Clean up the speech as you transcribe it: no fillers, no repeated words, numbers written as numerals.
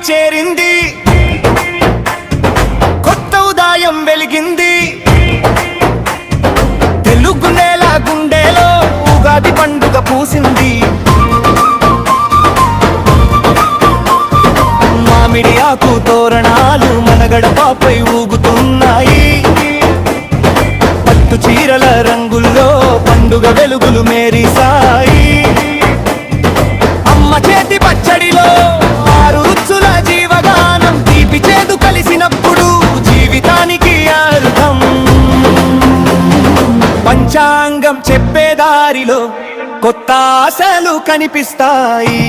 చేరింది, కొత్త ఉదయం వెలిగింది. తెలుగు నేల గుండెలో ఉగాది పండుగ పూసింది. మామిడి ఆకు తోరణాలు మన గడపపై ఊగుతున్నాయి. పట్టు చీరల రంగుల్లో పండుగ వెలుగులు మేరిసాయి. అమ్మ చేతి పచ్చడిలో 6 రుచుల జీవగానం, తీపి చేదు కలిసినప్పుడు జీవితానికి అర్థం. పంచాంగం చెప్పే దారిలో కొత్త ఆశలు కనిపిస్తాయి.